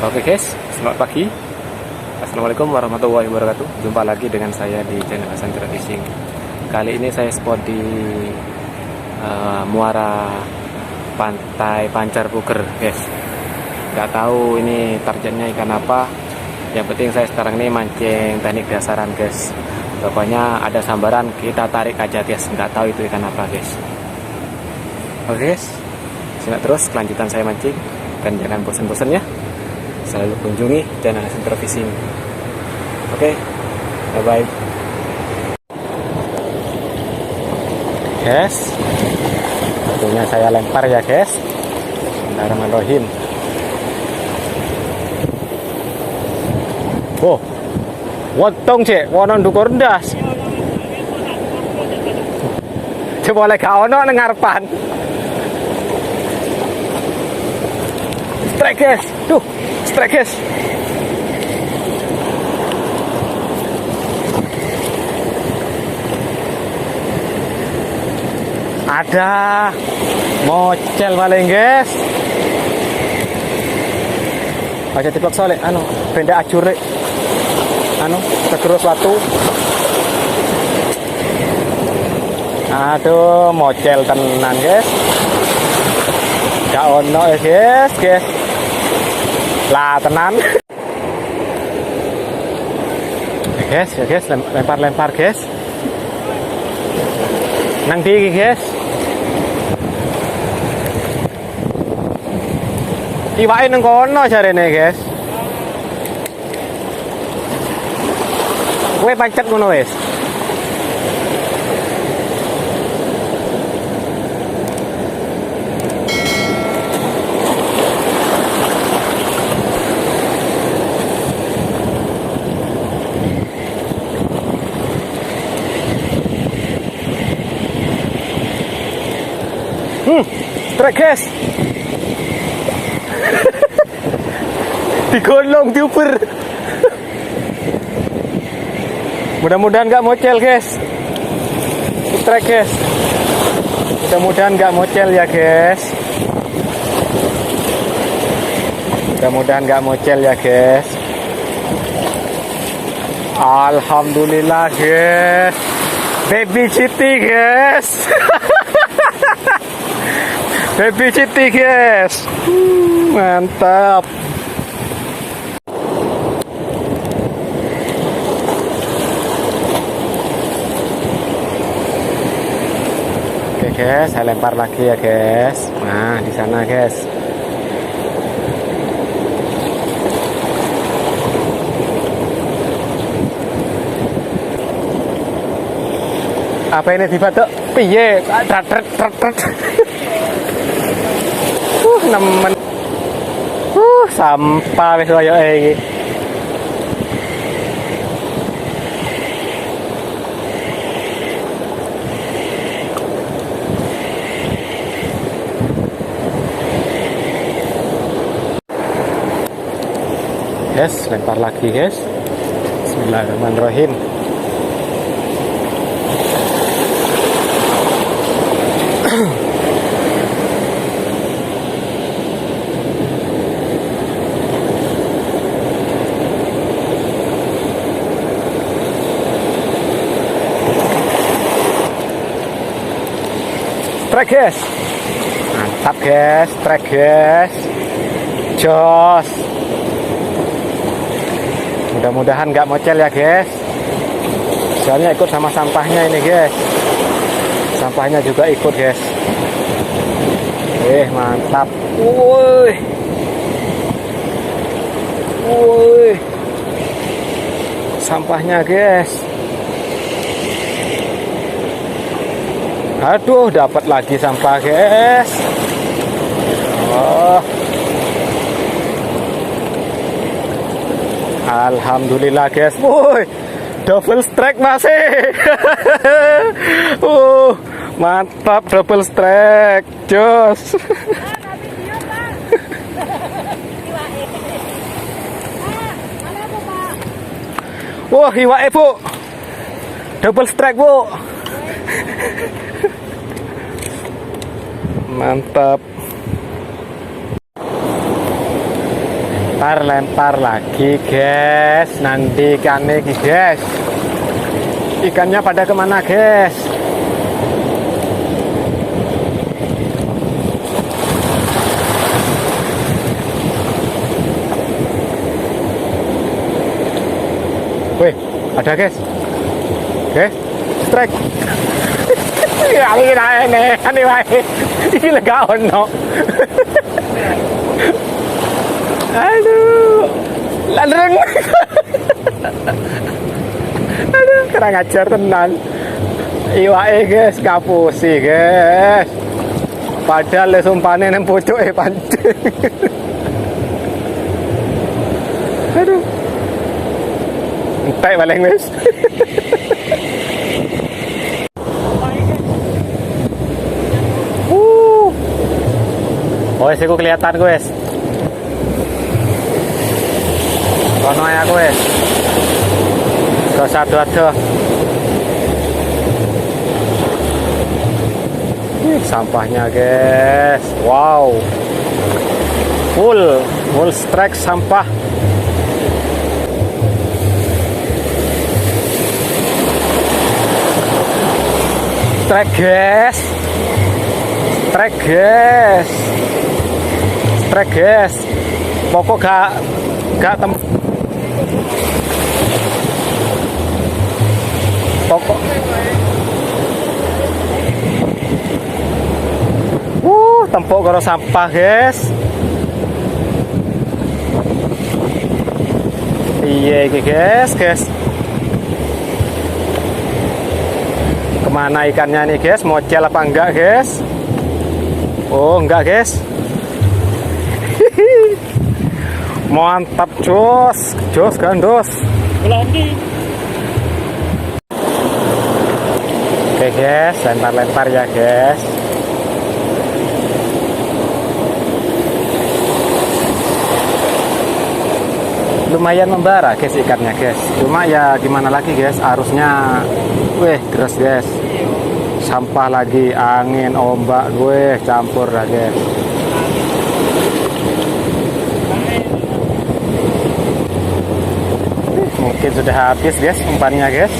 Oke guys, selamat pagi. Assalamualaikum warahmatullahi wabarakatuh. Jumpa lagi dengan saya di channel Sandra Fishing. Kali ini saya spot di muara pantai Pancar Puger guys. Gak tahu ini targetnya ikan apa. Yang penting saya sekarang ini mancing teknik dasaran guys. Pokoknya ada sambaran, kita tarik aja guys. Gak tahu itu ikan apa guys. Oke guys, simak terus kelanjutan saya mancing. Dan jangan bosan-bosan ya, selalu kunjungi channel Sandra Fishing. Oke, bye-bye. Guys, tentunya saya lempar ya guys. Bismillahirrahmanirrahim. Oh, wotong cek, wonon dukur ndas. Coba lagi ono nengarpan. Strike guys, tuh, strike guys. Ada mocel paling guys. Aja tiplok soleh, benda acure, terus watu. Aduh, mocel tenan guys. Gak ono guys. Lah tenan. Guys, ya guys, lempar guys. Nang di guys. Iwake nang kono jarene guys. Kowe pancet ngono wis. Trek guys. Digolong diuber. Mudah-mudahan nggak mocel guys. Trek guys. Mudah-mudahan nggak mocel ya guys. Mudah-mudahan nggak mocel ya guys. Alhamdulillah guys. Baby Citi guys. Baby Citi guys. Mantap. Oke guys, saya lempar lagi ya guys. Nah, di sana guys. Apa ini dibatuk? Piye? Nemen. Sampah wis koyo iki. Guys, lempar lagi guys. Bismillahirrahmanirrahim. Strike guys. Mantap guys, strike guys. Jos. Mudah-mudahan nggak mocel ya guys. Soalnya ikut sama sampahnya ini guys. Sampahnya juga ikut guys. Mantap. Woi. Sampahnya guys. Aduh, dapat lagi sampah guys. Oh. Alhamdulillah guys. Woi, double strike masih. Mantap double strike. Jos. Wah, iwake bu. Double strike bu. Mantap. lempar lagi guys. Nanti ikannya guys, ikannya pada kemana guys? Wih, ada guys. Guys, strike. Ya ini aneh wae. Iki lega ono. Aduh. Ladreng. Aduh, kurang ajar tenan. Iwake guys, kapusi guys. Padahal le sumpane nang pucuke pancing. Aduh. Entek paling wis. Oh, aku kelihatan guys. Kono ya guys. Gak satu-satu. Sampahnya guys. Wow. Full strike sampah. Strike guys. Strike guys. Strike guys. Pokok gak pokok tempuk karo sampah guys. Iya iki guys. Kemana ikannya nih guys? Mocel apa enggak guys? Oh enggak guys. Mantap jos gandos. Oke guys, lempar ya guys. Lumayan membara guys ikannya guys. Cuma ya gimana lagi guys, arusnya deras guys. Sampah lagi, angin, ombak campur lah guys. Mungkin sudah habis guys umpannya guys.